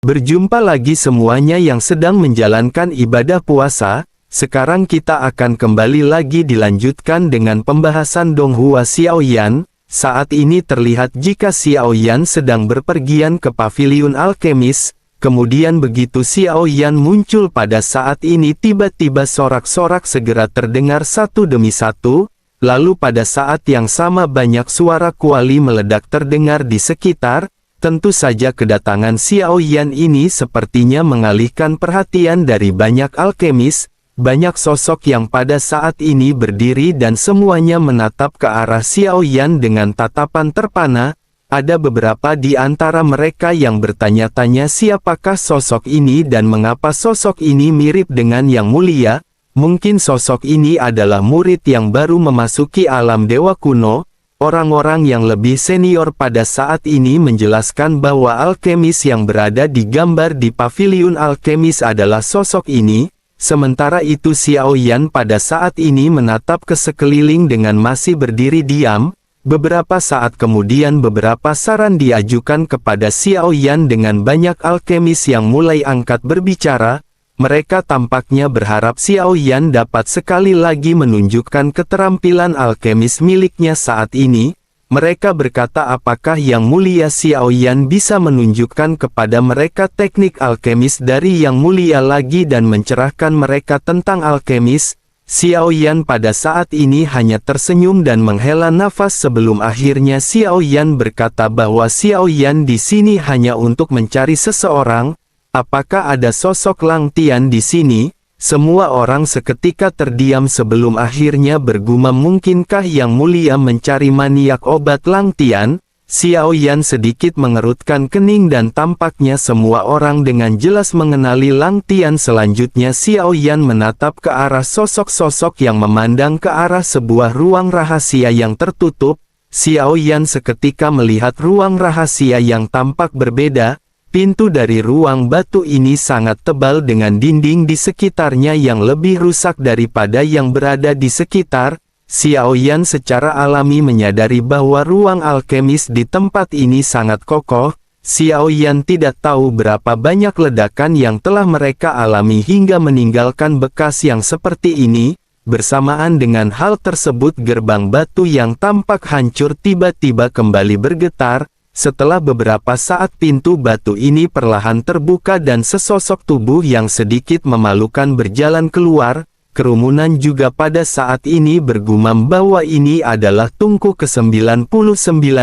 Berjumpa lagi semuanya yang sedang menjalankan ibadah puasa. Sekarang kita akan kembali lagi dilanjutkan dengan pembahasan Donghua Xiaoyan. Saat ini terlihat jika Xiaoyan sedang berpergian ke paviliun alkemis. Kemudian begitu Xiaoyan muncul pada saat ini tiba-tiba sorak-sorak segera terdengar satu demi satu. Lalu pada saat yang sama banyak suara kuali meledak terdengar di sekitar. Tentu saja kedatangan Xiaoyan ini sepertinya mengalihkan perhatian dari banyak alkemis, banyak sosok yang pada saat ini berdiri dan semuanya menatap ke arah Xiaoyan dengan tatapan terpana. Ada beberapa di antara mereka yang bertanya-tanya siapakah sosok ini dan mengapa sosok ini mirip dengan Yang Mulia. Mungkin sosok ini adalah murid yang baru memasuki alam dewa kuno. Orang-orang yang lebih senior pada saat ini menjelaskan bahwa alkemis yang berada di gambar di paviliun alkemis adalah sosok ini. Sementara itu Xiaoyan pada saat ini menatap ke sekeliling dengan masih berdiri diam. Beberapa saat kemudian beberapa saran diajukan kepada Xiaoyan dengan banyak alkemis yang mulai angkat berbicara. Mereka tampaknya berharap Xiaoyan dapat sekali lagi menunjukkan keterampilan alkemis miliknya saat ini. Mereka berkata apakah Yang Mulia Xiaoyan bisa menunjukkan kepada mereka teknik alkemis dari Yang Mulia lagi dan mencerahkan mereka tentang alkemis. Xiaoyan pada saat ini hanya tersenyum dan menghela nafas sebelum akhirnya Xiaoyan berkata bahwa Xiaoyan di sini hanya untuk mencari seseorang. Apakah ada sosok Lang Tian di sini? Semua orang seketika terdiam sebelum akhirnya bergumam mungkinkah Yang Mulia mencari maniak obat Lang Tian? Xiaoyan sedikit mengerutkan kening dan tampaknya semua orang dengan jelas mengenali Lang Tian. Selanjutnya Xiaoyan menatap ke arah sosok-sosok yang memandang ke arah sebuah ruang rahasia yang tertutup. Xiaoyan seketika melihat ruang rahasia yang tampak berbeda. Pintu dari ruang batu ini sangat tebal dengan dinding di sekitarnya yang lebih rusak daripada yang berada di sekitar. Xiaoyan secara alami menyadari bahwa ruang alkemis di tempat ini sangat kokoh. Xiaoyan tidak tahu berapa banyak ledakan yang telah mereka alami hingga meninggalkan bekas yang seperti ini. Bersamaan dengan hal tersebut gerbang batu yang tampak hancur tiba-tiba kembali bergetar. Setelah beberapa saat pintu batu ini perlahan terbuka dan sesosok tubuh yang sedikit memalukan berjalan keluar. Kerumunan juga pada saat ini bergumam bahwa ini adalah tungku ke-99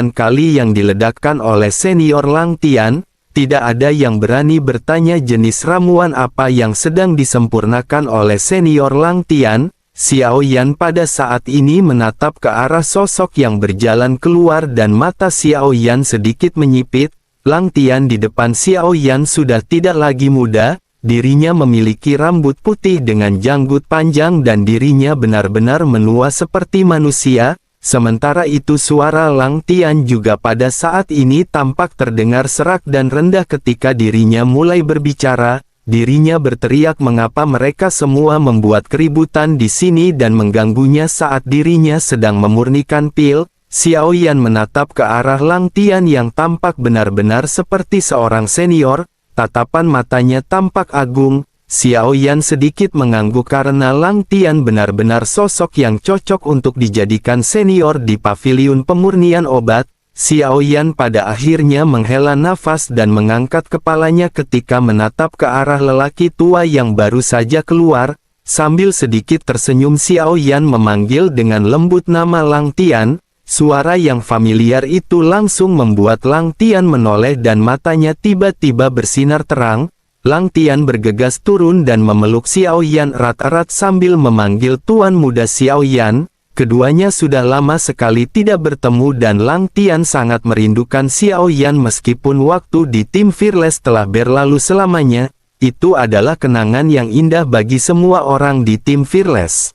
kali yang diledakkan oleh senior Lang Tian. Tidak ada yang berani bertanya jenis ramuan apa yang sedang disempurnakan oleh senior Lang Tian. Xiaoyan pada saat ini menatap ke arah sosok yang berjalan keluar dan mata Xiaoyan sedikit menyipit. Lang Tian di depan Xiaoyan sudah tidak lagi muda, dirinya memiliki rambut putih dengan janggut panjang dan dirinya benar-benar menua seperti manusia. Sementara itu suara Lang Tian juga pada saat ini tampak terdengar serak dan rendah ketika dirinya mulai berbicara. Dirinya berteriak mengapa mereka semua membuat keributan di sini dan mengganggunya saat dirinya sedang memurnikan pil. Xiaoyan menatap ke arah Lang Tian yang tampak benar-benar seperti seorang senior, tatapan matanya tampak agung. Xiaoyan sedikit mengangguk karena Lang Tian benar-benar sosok yang cocok untuk dijadikan senior di paviliun pemurnian obat. Xiaoyan pada akhirnya menghela nafas dan mengangkat kepalanya ketika menatap ke arah lelaki tua yang baru saja keluar. Sambil sedikit tersenyum Xiaoyan memanggil dengan lembut nama Lang Tian. Suara yang familiar itu langsung membuat Lang Tian menoleh dan matanya tiba-tiba bersinar terang. Lang Tian bergegas turun dan memeluk Xiaoyan erat-erat sambil memanggil Tuan Muda Xiaoyan. Keduanya sudah lama sekali tidak bertemu dan Lang Tian sangat merindukan Xiaoyan meskipun waktu di tim Fearless telah berlalu selamanya. Itu adalah kenangan yang indah bagi semua orang di tim Fearless.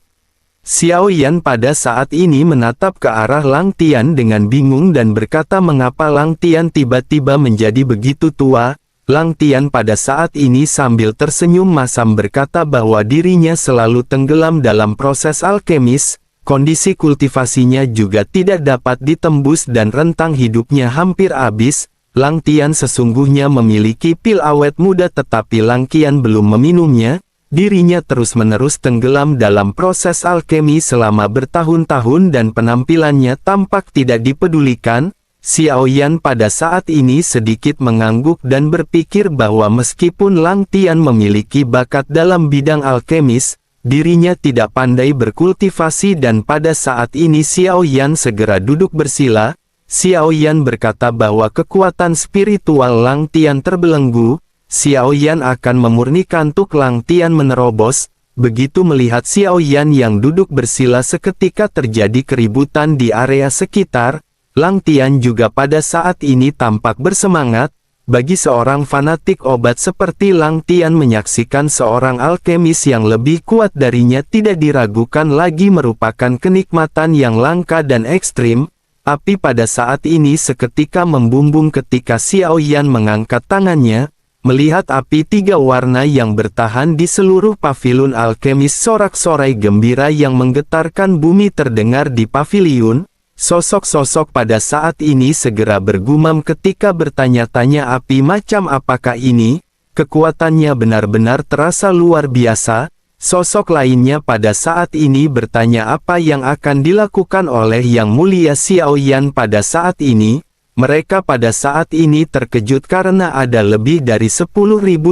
Xiaoyan pada saat ini menatap ke arah Lang Tian dengan bingung dan berkata mengapa Lang Tian tiba-tiba menjadi begitu tua. Lang Tian pada saat ini sambil tersenyum masam berkata bahwa dirinya selalu tenggelam dalam proses alkemis. Kondisi kultivasinya juga tidak dapat ditembus dan rentang hidupnya hampir habis. Lang Tian sesungguhnya memiliki pil awet muda tetapi Lang Qian belum meminumnya. Dirinya terus-menerus tenggelam dalam proses alkemi selama bertahun-tahun dan penampilannya tampak tidak dipedulikan. Xiao Yan pada saat ini sedikit mengangguk dan berpikir bahwa meskipun Lang Tian memiliki bakat dalam bidang alkemis, dirinya tidak pandai berkultivasi dan pada saat ini Xiao Yan segera duduk bersila. Xiao Yan berkata bahwa kekuatan spiritual Lang Tian terbelenggu. Xiao Yan akan memurnikan Tuk Lang Tian menerobos. Begitu melihat Xiao Yan yang duduk bersila seketika terjadi keributan di area sekitar. Lang Tian juga pada saat ini tampak bersemangat. Bagi seorang fanatik obat seperti Lang Tian menyaksikan seorang alkemis yang lebih kuat darinya tidak diragukan lagi merupakan kenikmatan yang langka dan ekstrim. Api pada saat ini seketika membumbung ketika Xiao Yan mengangkat tangannya. Melihat api 3 warna yang bertahan di seluruh paviliun alkemis, sorak-sorai gembira yang menggetarkan bumi terdengar di paviliun. Sosok-sosok pada saat ini segera bergumam ketika bertanya-tanya api macam apakah ini, kekuatannya benar-benar terasa luar biasa. Sosok lainnya pada saat ini bertanya apa yang akan dilakukan oleh Yang Mulia Xiao Yan pada saat ini. Mereka pada saat ini terkejut karena ada lebih dari 10.000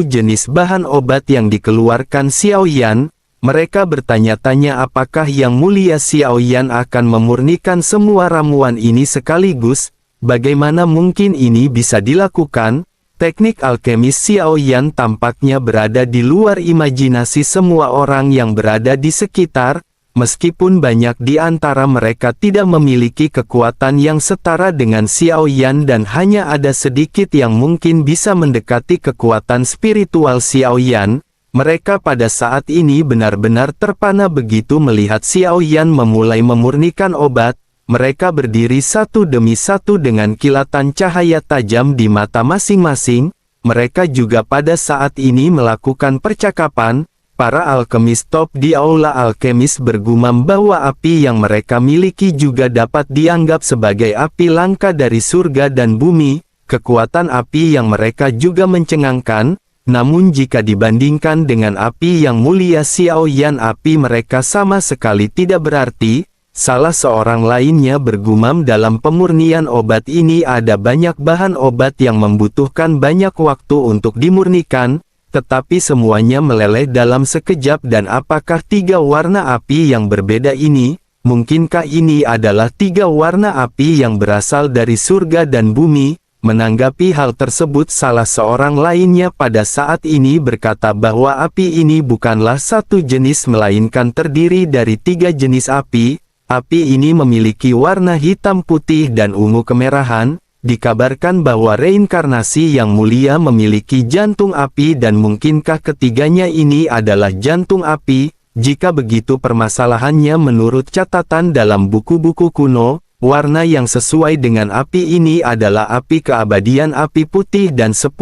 jenis bahan obat yang dikeluarkan Xiao Yan. Mereka bertanya-tanya apakah Yang Mulia Xiao Yan akan memurnikan semua ramuan ini sekaligus. Bagaimana mungkin ini bisa dilakukan? Teknik alkemis Xiao Yan tampaknya berada di luar imajinasi semua orang yang berada di sekitar. Meskipun banyak di antara mereka tidak memiliki kekuatan yang setara dengan Xiao Yan dan hanya ada sedikit yang mungkin bisa mendekati kekuatan spiritual Xiao Yan, mereka pada saat ini benar-benar terpana begitu melihat Xiao Yan memulai memurnikan obat. Mereka berdiri satu demi satu dengan kilatan cahaya tajam di mata masing-masing. Mereka juga pada saat ini melakukan percakapan. Para alkemis top di aula alkemis bergumam bahwa api yang mereka miliki juga dapat dianggap sebagai api langka dari surga dan bumi. Kekuatan api yang mereka juga mencengangkan. Namun jika dibandingkan dengan api yang mulia Xiao Yan, api mereka sama sekali tidak berarti. Salah seorang lainnya bergumam dalam pemurnian obat ini ada banyak bahan obat yang membutuhkan banyak waktu untuk dimurnikan. Tetapi semuanya meleleh dalam sekejap dan apakah 3 warna api yang berbeda ini? Mungkinkah ini adalah 3 warna api yang berasal dari surga dan bumi? Menanggapi hal tersebut salah seorang lainnya pada saat ini berkata bahwa api ini bukanlah satu jenis melainkan terdiri dari 3 jenis api. Api ini memiliki warna hitam, putih dan ungu kemerahan. Dikabarkan bahwa reinkarnasi yang mulia memiliki jantung api dan mungkinkah ketiganya ini adalah jantung api? Jika begitu permasalahannya menurut catatan dalam buku-buku kuno, warna yang sesuai dengan api ini adalah api keabadian, api putih dan 10.000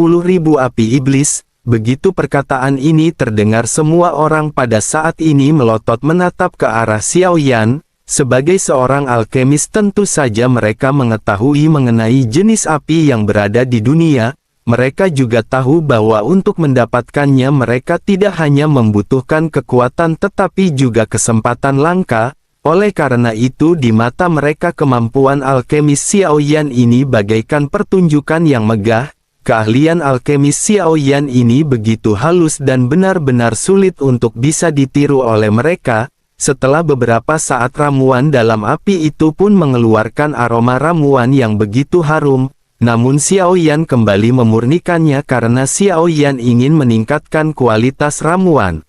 api iblis. Begitu perkataan ini terdengar semua orang pada saat ini melotot menatap ke arah Xiao Yan. Sebagai seorang alkemis tentu saja mereka mengetahui mengenai jenis api yang berada di dunia. Mereka juga tahu bahwa untuk mendapatkannya mereka tidak hanya membutuhkan kekuatan tetapi juga kesempatan langka. Oleh karena itu di mata mereka kemampuan alkemis Xiao Yan ini bagaikan pertunjukan yang megah. Keahlian alkemis Xiao Yan ini begitu halus dan benar-benar sulit untuk bisa ditiru oleh mereka. Setelah beberapa saat ramuan dalam api itu pun mengeluarkan aroma ramuan yang begitu harum, namun Xiao Yan kembali memurnikannya karena Xiao Yan ingin meningkatkan kualitas ramuan.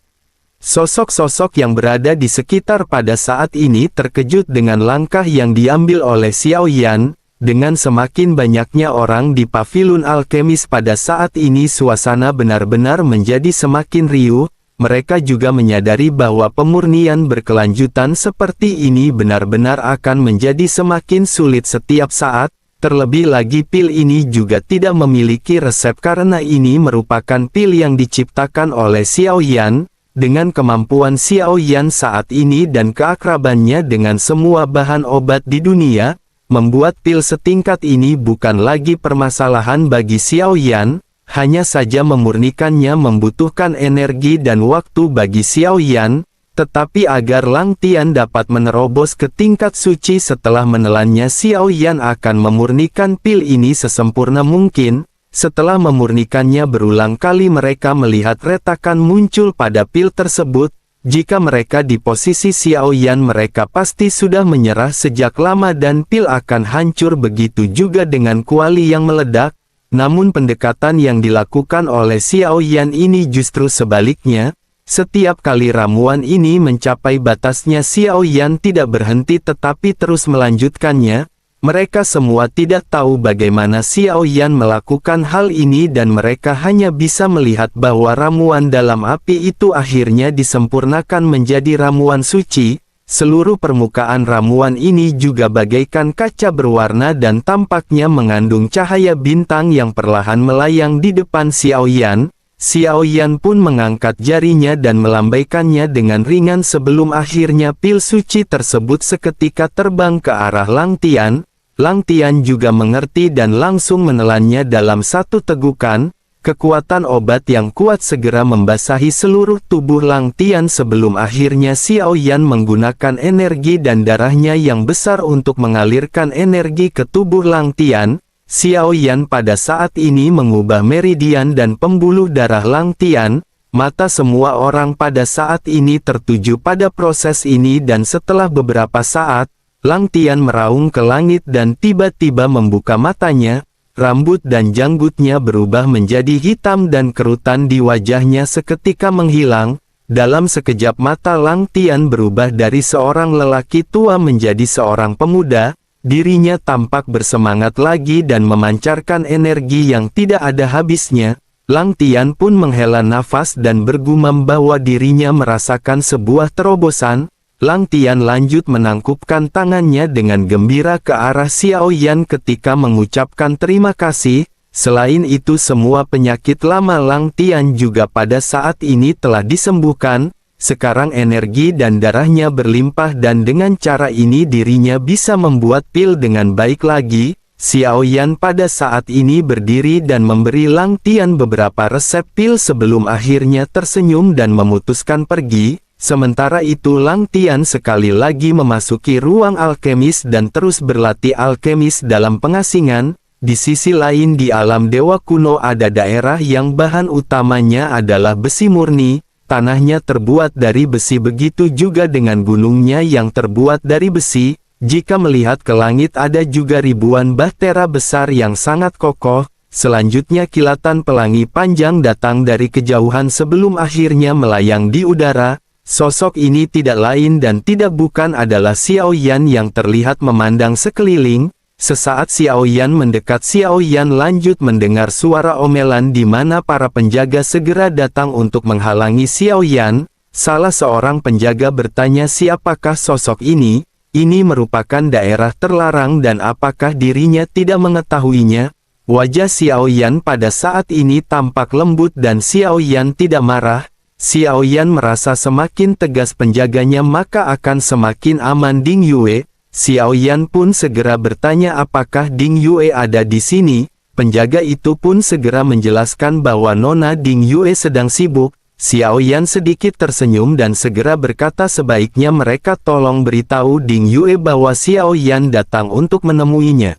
Sosok-sosok yang berada di sekitar pada saat ini terkejut dengan langkah yang diambil oleh Xiao Yan. Dengan semakin banyaknya orang di paviliun alkemis pada saat ini suasana benar-benar menjadi semakin riuh. Mereka juga menyadari bahwa pemurnian berkelanjutan seperti ini benar-benar akan menjadi semakin sulit setiap saat. Terlebih lagi pil ini juga tidak memiliki resep karena ini merupakan pil yang diciptakan oleh Xiao Yan. Dengan kemampuan Xiao Yan saat ini dan keakrabannya dengan semua bahan obat di dunia, membuat pil setingkat ini bukan lagi permasalahan bagi Xiao Yan, hanya saja memurnikannya membutuhkan energi dan waktu bagi Xiao Yan, tetapi agar Lang Tian dapat menerobos ke tingkat suci setelah menelannya, Xiao Yan akan memurnikan pil ini sesempurna mungkin. Setelah memurnikannya berulang kali mereka melihat retakan muncul pada pil tersebut. Jika mereka di posisi Xiao Yan mereka pasti sudah menyerah sejak lama dan pil akan hancur, begitu juga dengan kuali yang meledak. Namun pendekatan yang dilakukan oleh Xiao Yan ini justru sebaliknya. Setiap kali ramuan ini mencapai batasnya, Xiao Yan tidak berhenti tetapi terus melanjutkannya. Mereka semua tidak tahu bagaimana Xiao Yan melakukan hal ini dan mereka hanya bisa melihat bahwa ramuan dalam api itu akhirnya disempurnakan menjadi ramuan suci. Seluruh permukaan ramuan ini juga bagaikan kaca berwarna dan tampaknya mengandung cahaya bintang yang perlahan melayang di depan Xiao Yan. Xiao Yan pun mengangkat jarinya dan melambaikannya dengan ringan sebelum akhirnya pil suci tersebut seketika terbang ke arah Lang Tian. Lang Tian juga mengerti dan langsung menelannya dalam satu tegukan. Kekuatan obat yang kuat segera membasahi seluruh tubuh Lang Tian sebelum akhirnya Xiao Yan menggunakan energi dan darahnya yang besar untuk mengalirkan energi ke tubuh Lang Tian. Xiao Yan pada saat ini mengubah meridian dan pembuluh darah Lang Tian. Mata semua orang pada saat ini tertuju pada proses ini dan setelah beberapa saat, Lang Tian meraung ke langit dan tiba-tiba membuka matanya. Rambut dan janggutnya berubah menjadi hitam dan kerutan di wajahnya seketika menghilang. Dalam sekejap mata Lang Tian berubah dari seorang lelaki tua menjadi seorang pemuda. Dirinya tampak bersemangat lagi dan memancarkan energi yang tidak ada habisnya. Lang Tian pun menghela nafas dan bergumam bahwa dirinya merasakan sebuah terobosan. Lang Tian lanjut menangkupkan tangannya dengan gembira ke arah Xiao Yan ketika mengucapkan terima kasih. Selain itu semua penyakit lama Lang Tian juga pada saat ini telah disembuhkan. Sekarang energi dan darahnya berlimpah dan dengan cara ini dirinya bisa membuat pil dengan baik lagi. Xiao Yan pada saat ini berdiri dan memberi Lang Tian beberapa resep pil sebelum akhirnya tersenyum dan memutuskan pergi. Sementara itu Lang Tian sekali lagi memasuki ruang alkemis dan terus berlatih alkemis dalam pengasingan. Di sisi lain di alam dewa kuno ada daerah yang bahan utamanya adalah besi murni. Tanahnya terbuat dari besi, begitu juga dengan gunungnya yang terbuat dari besi. Jika melihat ke langit ada juga ribuan bahtera besar yang sangat kokoh. Selanjutnya kilatan pelangi panjang datang dari kejauhan sebelum akhirnya melayang di udara. Sosok ini tidak lain dan tidak bukan adalah Xiao Yan yang terlihat memandang sekeliling. Sesaat Xiao Yan mendekat, Xiao Yan lanjut mendengar suara omelan di mana para penjaga segera datang untuk menghalangi Xiao Yan. Salah seorang penjaga bertanya siapakah sosok ini? Ini merupakan daerah terlarang dan apakah dirinya tidak mengetahuinya? Wajah Xiao Yan pada saat ini tampak lembut dan Xiao Yan tidak marah. Xiao Yan merasa semakin tegas penjaganya maka akan semakin aman Ding Yue. Xiao Yan pun segera bertanya apakah Ding Yue ada di sini. Penjaga itu pun segera menjelaskan bahwa Nona Ding Yue sedang sibuk. Xiao Yan sedikit tersenyum dan segera berkata sebaiknya mereka tolong beritahu Ding Yue bahwa Xiao Yan datang untuk menemuinya.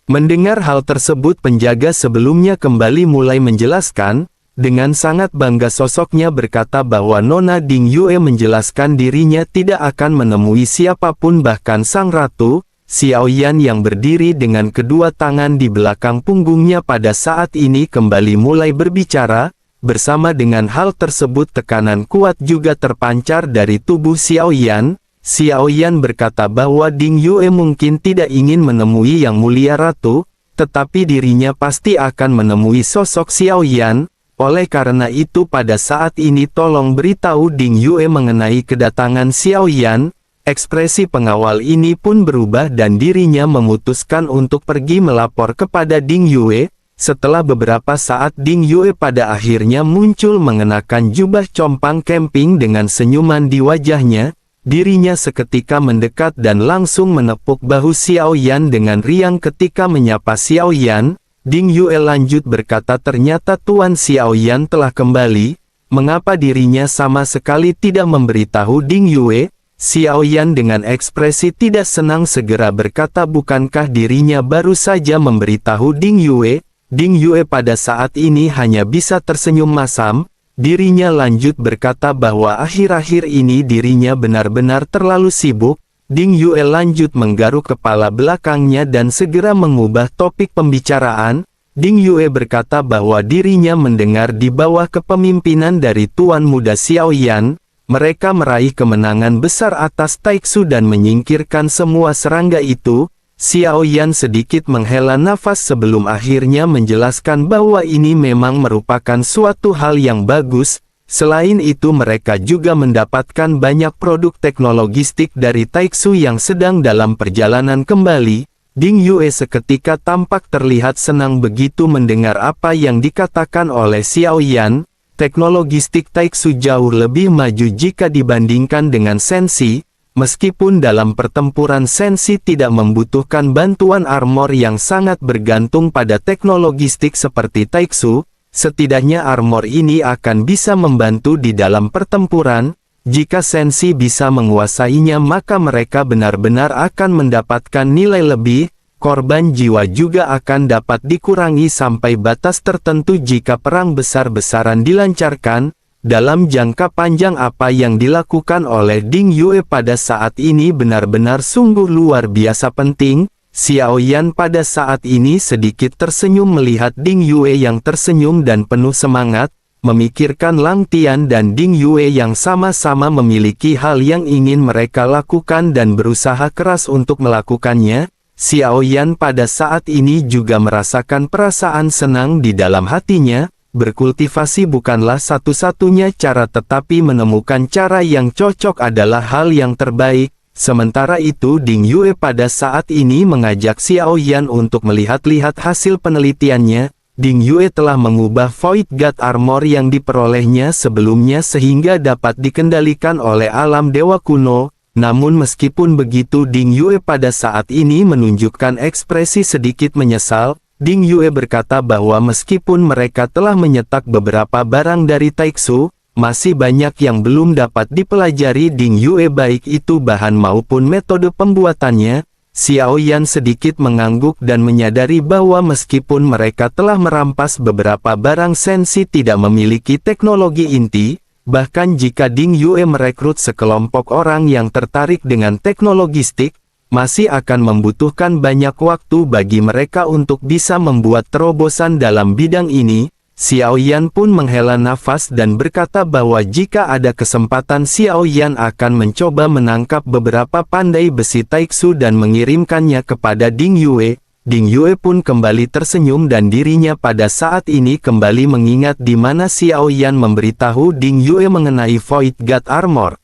Mendengar hal tersebut penjaga sebelumnya kembali mulai menjelaskan. Dengan sangat bangga sosoknya berkata bahwa Nona Ding Yue menjelaskan dirinya tidak akan menemui siapapun bahkan sang ratu. Xiao Yan yang berdiri dengan kedua tangan di belakang punggungnya pada saat ini kembali mulai berbicara. Bersama dengan hal tersebut tekanan kuat juga terpancar dari tubuh Xiao Yan. Xiao Yan berkata bahwa Ding Yue mungkin tidak ingin menemui yang mulia ratu, tetapi dirinya pasti akan menemui sosok Xiao Yan. Oleh karena itu pada saat ini tolong beritahu Ding Yue mengenai kedatangan Xiao Yan. Ekspresi pengawal ini pun berubah dan dirinya memutuskan untuk pergi melapor kepada Ding Yue. Setelah beberapa saat Ding Yue pada akhirnya muncul mengenakan jubah compang camping dengan senyuman di wajahnya. dirinya seketika mendekat dan langsung menepuk bahu Xiao Yan dengan riang ketika menyapa Xiao Yan. Ding Yue lanjut berkata, ternyata Tuan Xiao Yan telah kembali, mengapa dirinya sama sekali tidak memberitahu Ding Yue? Xiao Yan dengan ekspresi tidak senang segera berkata, bukankah dirinya baru saja memberitahu Ding Yue? Ding Yue pada saat ini hanya bisa tersenyum masam. Dirinya lanjut berkata bahwa akhir-akhir ini dirinya benar-benar terlalu sibuk. Ding Yue lanjut menggaruk kepala belakangnya dan segera mengubah topik pembicaraan. Ding Yue berkata bahwa dirinya mendengar di bawah kepemimpinan dari Tuan Muda Xiao Yan, mereka meraih kemenangan besar atas Taiksu dan menyingkirkan semua serangga itu. Xiao Yan sedikit menghela nafas sebelum akhirnya menjelaskan bahwa ini memang merupakan suatu hal yang bagus. Selain itu mereka juga mendapatkan banyak produk teknologistik dari Taiksu yang sedang dalam perjalanan kembali. Ding Yue seketika tampak terlihat senang begitu mendengar apa yang dikatakan oleh Xiao Yan. Teknologistik Taiksu jauh lebih maju jika dibandingkan dengan Sensi. Meskipun dalam pertempuran Sensi tidak membutuhkan bantuan armor yang sangat bergantung pada teknologistik seperti Taiksu, setidaknya armor ini akan bisa membantu di dalam pertempuran. Jika Sensi bisa menguasainya maka mereka benar-benar akan mendapatkan nilai lebih. Korban jiwa juga akan dapat dikurangi sampai batas tertentu jika perang besar-besaran dilancarkan. Dalam jangka panjang apa yang dilakukan oleh Ding Yue pada saat ini benar-benar sungguh luar biasa penting. Xiao Yan pada saat ini sedikit tersenyum melihat Ding Yue yang tersenyum dan penuh semangat, memikirkan Lang Tian dan Ding Yue yang sama-sama memiliki hal yang ingin mereka lakukan dan berusaha keras untuk melakukannya. Xiao Yan pada saat ini juga merasakan perasaan senang di dalam hatinya. Berkultivasi bukanlah satu-satunya cara, tetapi menemukan cara yang cocok adalah hal yang terbaik. Sementara itu Ding Yue pada saat ini mengajak Xiao Yan untuk melihat-lihat hasil penelitiannya. Ding Yue telah mengubah Void God Armor yang diperolehnya sebelumnya sehingga dapat dikendalikan oleh alam dewa kuno. Namun meskipun begitu Ding Yue pada saat ini menunjukkan ekspresi sedikit menyesal. Ding Yue berkata bahwa meskipun mereka telah menyetak beberapa barang dari Taiksu, masih banyak yang belum dapat dipelajari Ding Yue baik itu bahan maupun metode pembuatannya. Xiao Yan sedikit mengangguk dan menyadari bahwa meskipun mereka telah merampas beberapa barang Sensi tidak memiliki teknologi inti, bahkan jika Ding Yue merekrut sekelompok orang yang tertarik dengan teknologistik, masih akan membutuhkan banyak waktu bagi mereka untuk bisa membuat terobosan dalam bidang ini. Xiao Yan pun menghela nafas dan berkata bahwa jika ada kesempatan Xiao Yan akan mencoba menangkap beberapa pandai besi Taiksu dan mengirimkannya kepada Ding Yue. Ding Yue pun kembali tersenyum dan dirinya pada saat ini kembali mengingat di mana Xiao Yan memberitahu Ding Yue mengenai Void God Armor.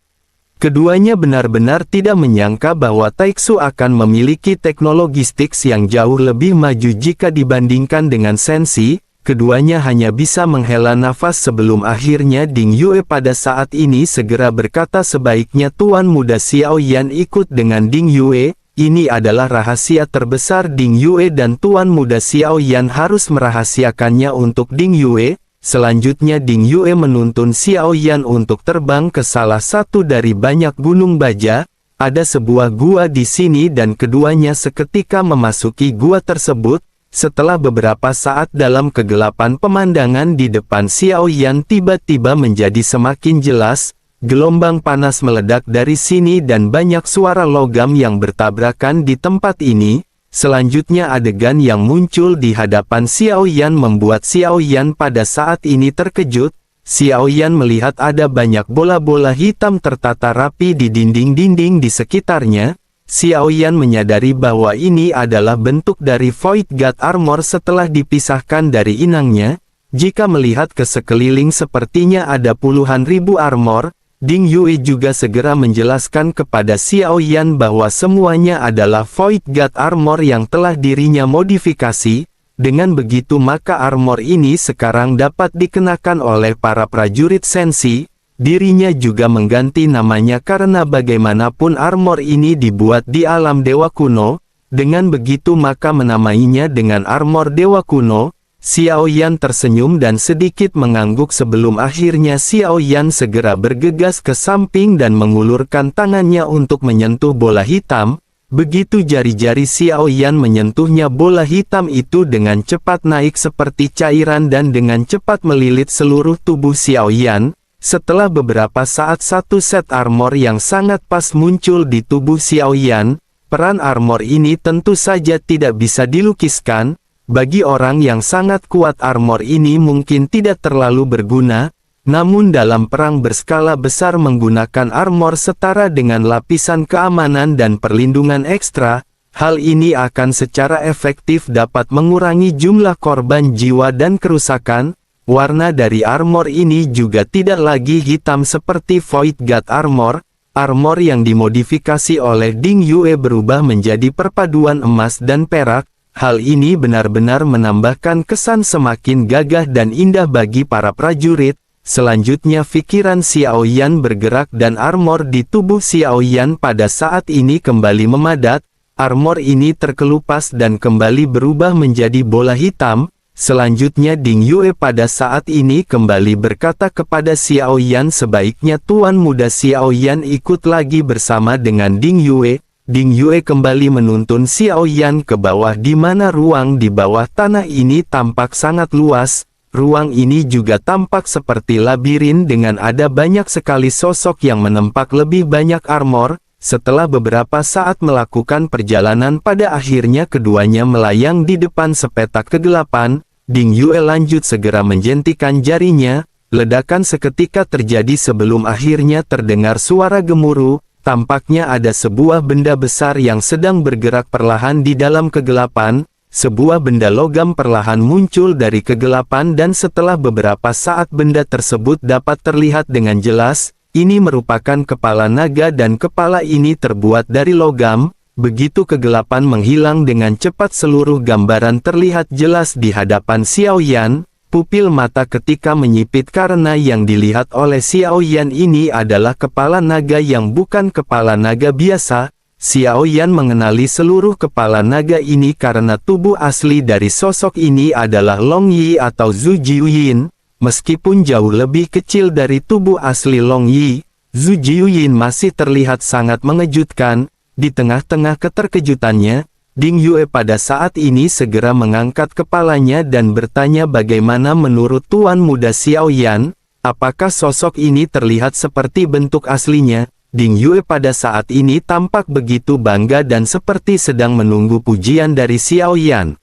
Keduanya benar-benar tidak menyangka bahwa Taiksu akan memiliki teknologistik yang jauh lebih maju jika dibandingkan dengan Sensi. Keduanya hanya bisa menghela nafas sebelum akhirnya Ding Yue pada saat ini segera berkata sebaiknya Tuan Muda Xiao Yan ikut dengan Ding Yue. Ini adalah rahasia terbesar Ding Yue dan Tuan Muda Xiao Yan harus merahasiakannya untuk Ding Yue. Selanjutnya Ding Yue menuntun Xiao Yan untuk terbang ke salah satu dari banyak gunung baja. Ada sebuah gua di sini dan keduanya seketika memasuki gua tersebut. Setelah beberapa saat dalam kegelapan pemandangan di depan Xiao Yan tiba-tiba menjadi semakin jelas. Gelombang panas meledak dari sini dan banyak suara logam yang bertabrakan di tempat ini. Selanjutnya adegan yang muncul di hadapan Xiao Yan membuat Xiao Yan pada saat ini terkejut. Xiao Yan melihat ada banyak bola-bola hitam tertata rapi di dinding-dinding di sekitarnya. Xiao Yan menyadari bahwa ini adalah bentuk dari Void God Armor setelah dipisahkan dari inangnya. Jika melihat ke sekeliling sepertinya ada puluhan ribu armor. Ding Yue juga segera menjelaskan kepada Xiao Yan bahwa semuanya adalah Void God Armor yang telah dirinya modifikasi. Dengan begitu maka armor ini sekarang dapat dikenakan oleh para prajurit Sensi. dirinya juga mengganti namanya karena bagaimanapun armor ini dibuat di alam dewa kuno, dengan begitu maka menamainya dengan armor dewa kuno. Xiao Yan tersenyum dan sedikit mengangguk sebelum akhirnya Xiao Yan segera bergegas ke samping dan mengulurkan tangannya untuk menyentuh bola hitam. Begitu jari-jari Xiao Yan menyentuhnya, bola hitam itu dengan cepat naik seperti cairan dan dengan cepat melilit seluruh tubuh Xiao Yan. Setelah beberapa saat satu set armor yang sangat pas muncul di tubuh Xiao Yan. Peran armor ini tentu saja tidak bisa dilukiskan. Bagi orang yang sangat kuat armor ini mungkin tidak terlalu berguna, namun dalam perang berskala besar menggunakan armor setara dengan lapisan keamanan dan perlindungan ekstra, hal ini akan secara efektif dapat mengurangi jumlah korban jiwa dan kerusakan. Warna dari armor ini juga tidak lagi hitam seperti Void God Armor. Armor yang dimodifikasi oleh Ding Yue berubah menjadi perpaduan emas dan perak. Hal ini benar-benar menambahkan kesan semakin gagah dan indah bagi para prajurit. Selanjutnya pikiran Xiao Yan bergerak dan armor di tubuh Xiao Yan pada saat ini kembali memadat. Armor ini terkelupas dan kembali berubah menjadi bola hitam. Selanjutnya Ding Yue pada saat ini kembali berkata kepada Xiao Yan, sebaiknya Tuan Muda Xiao Yan ikut lagi bersama dengan Ding Yue. Ding Yue kembali menuntun Xiao Yan ke bawah di mana ruang di bawah tanah ini tampak sangat luas. Ruang ini juga tampak seperti labirin dengan ada banyak sekali sosok yang menempak lebih banyak armor. Setelah beberapa saat melakukan perjalanan pada akhirnya keduanya melayang di depan sepetak kegelapan. Ding Yue lanjut segera menjentikan jarinya. Ledakan seketika terjadi sebelum akhirnya terdengar suara gemuruh. Tampaknya ada sebuah benda besar yang sedang bergerak perlahan di dalam kegelapan. Sebuah benda logam perlahan muncul dari kegelapan dan setelah beberapa saat benda tersebut dapat terlihat dengan jelas. Ini merupakan kepala naga dan kepala ini terbuat dari logam. Begitu kegelapan menghilang dengan cepat seluruh gambaran terlihat jelas di hadapan Xiao Yan. Pupil mata ketika menyipit karena yang dilihat oleh Xiao Yan ini adalah kepala naga yang bukan kepala naga biasa. Xiao Yan mengenali seluruh kepala naga ini karena tubuh asli dari sosok ini adalah Long Yi atau Zhu Jiuyin. Meskipun jauh lebih kecil dari tubuh asli Long Yi, Zhu Jiuyin masih terlihat sangat mengejutkan. Di tengah-tengah keterkejutannya, Ding Yue pada saat ini segera mengangkat kepalanya dan bertanya, bagaimana menurut Tuan Muda Xiao Yan? Apakah sosok ini terlihat seperti bentuk aslinya? Ding Yue pada saat ini tampak begitu bangga dan seperti sedang menunggu pujian dari Xiao Yan.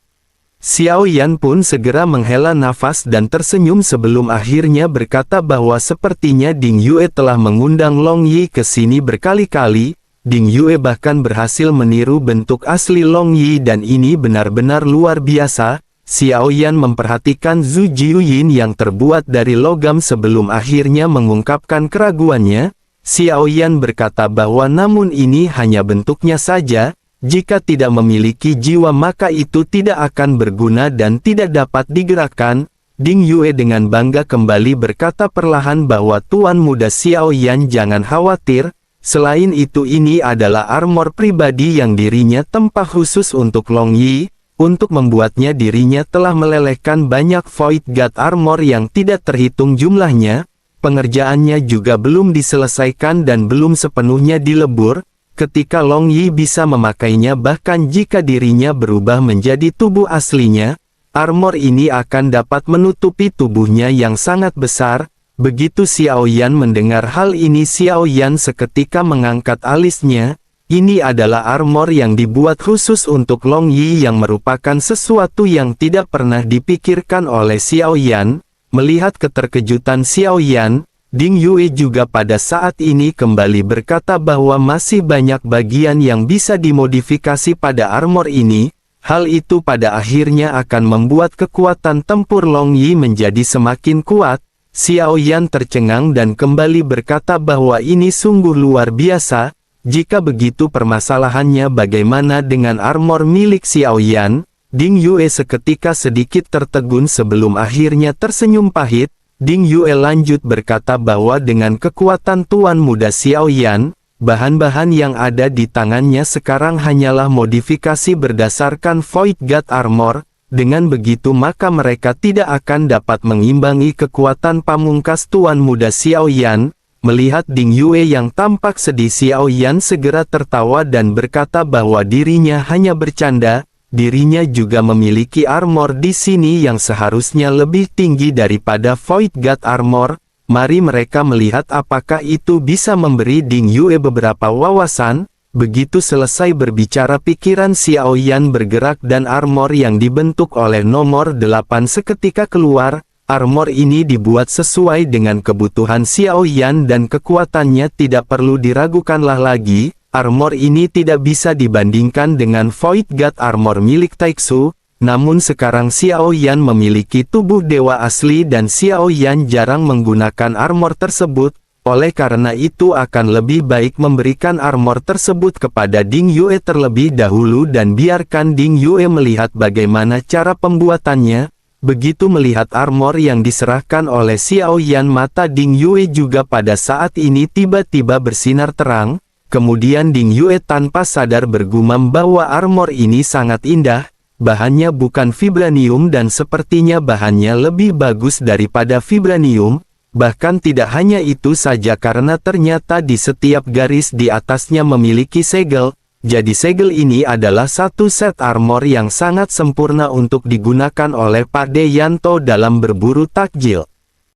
Xiao Yan pun segera menghela nafas dan tersenyum sebelum akhirnya berkata bahwa sepertinya Ding Yue telah mengundang Long Yi ke sini berkali-kali. Ding Yue bahkan berhasil meniru bentuk asli Long Yi dan ini benar-benar luar biasa. Xiao Yan memperhatikan Zhu Jiuyin yang terbuat dari logam sebelum akhirnya mengungkapkan keraguannya. Xiao Yan berkata bahwa namun ini hanya bentuknya saja. Jika tidak memiliki jiwa maka itu tidak akan berguna dan tidak dapat digerakkan. Ding Yue dengan bangga kembali berkata perlahan bahwa Tuan Muda Xiao Yan jangan khawatir. Selain itu ini adalah armor pribadi yang dirinya tempah khusus untuk Long Yi. Untuk membuatnya dirinya telah melelehkan banyak Void God Armor yang tidak terhitung jumlahnya. Pengerjaannya juga belum diselesaikan dan belum sepenuhnya dilebur. Ketika Long Yi bisa memakainya bahkan jika dirinya berubah menjadi tubuh aslinya, armor ini akan dapat menutupi tubuhnya yang sangat besar. Begitu Xiao Yan mendengar hal ini, Xiao Yan seketika mengangkat alisnya. Ini adalah armor yang dibuat khusus untuk Long Yi yang merupakan sesuatu yang tidak pernah dipikirkan oleh Xiao Yan. Melihat keterkejutan Xiao Yan, Ding Yue juga pada saat ini kembali berkata bahwa masih banyak bagian yang bisa dimodifikasi pada armor ini. Hal itu pada akhirnya akan membuat kekuatan tempur Long Yi menjadi semakin kuat. Xiao Yan tercengang dan kembali berkata bahwa ini sungguh luar biasa. Jika begitu permasalahannya bagaimana dengan armor milik Xiao Yan? Ding Yue seketika sedikit tertegun sebelum akhirnya tersenyum pahit. Ding Yue lanjut berkata bahwa dengan kekuatan Tuan Muda Xiao Yan, bahan-bahan yang ada di tangannya sekarang hanyalah modifikasi berdasarkan Void God Armor. Dengan begitu maka mereka tidak akan dapat mengimbangi kekuatan pamungkas Tuan Muda Xiao Yan. Melihat Ding Yue yang tampak sedih, Xiao Yan segera tertawa dan berkata bahwa dirinya hanya bercanda. Dirinya juga memiliki armor di sini yang seharusnya lebih tinggi daripada Void God Armor. Mari mereka melihat apakah itu bisa memberi Ding Yue beberapa wawasan. Begitu selesai berbicara, pikiran Xiao Yan bergerak dan armor yang dibentuk oleh nomor 8 seketika keluar. Armor ini dibuat sesuai dengan kebutuhan Xiao Yan dan kekuatannya tidak perlu diragukanlah lagi. Armor ini tidak bisa dibandingkan dengan Void God Armor milik Taixu, namun sekarang Xiao Yan memiliki tubuh dewa asli dan Xiao Yan jarang menggunakan armor tersebut, oleh karena itu akan lebih baik memberikan armor tersebut kepada Ding Yue terlebih dahulu dan biarkan Ding Yue melihat bagaimana cara pembuatannya. Begitu melihat armor yang diserahkan oleh Xiao Yan, mata Ding Yue juga pada saat ini tiba-tiba bersinar terang. Kemudian Ding Yue tanpa sadar bergumam bahwa armor ini sangat indah, bahannya bukan vibranium dan sepertinya bahannya lebih bagus daripada vibranium. Bahkan tidak hanya itu saja, karena ternyata di setiap garis di atasnya memiliki segel, jadi segel ini adalah satu set armor yang sangat sempurna untuk digunakan oleh Pak De Yanto dalam berburu takjil.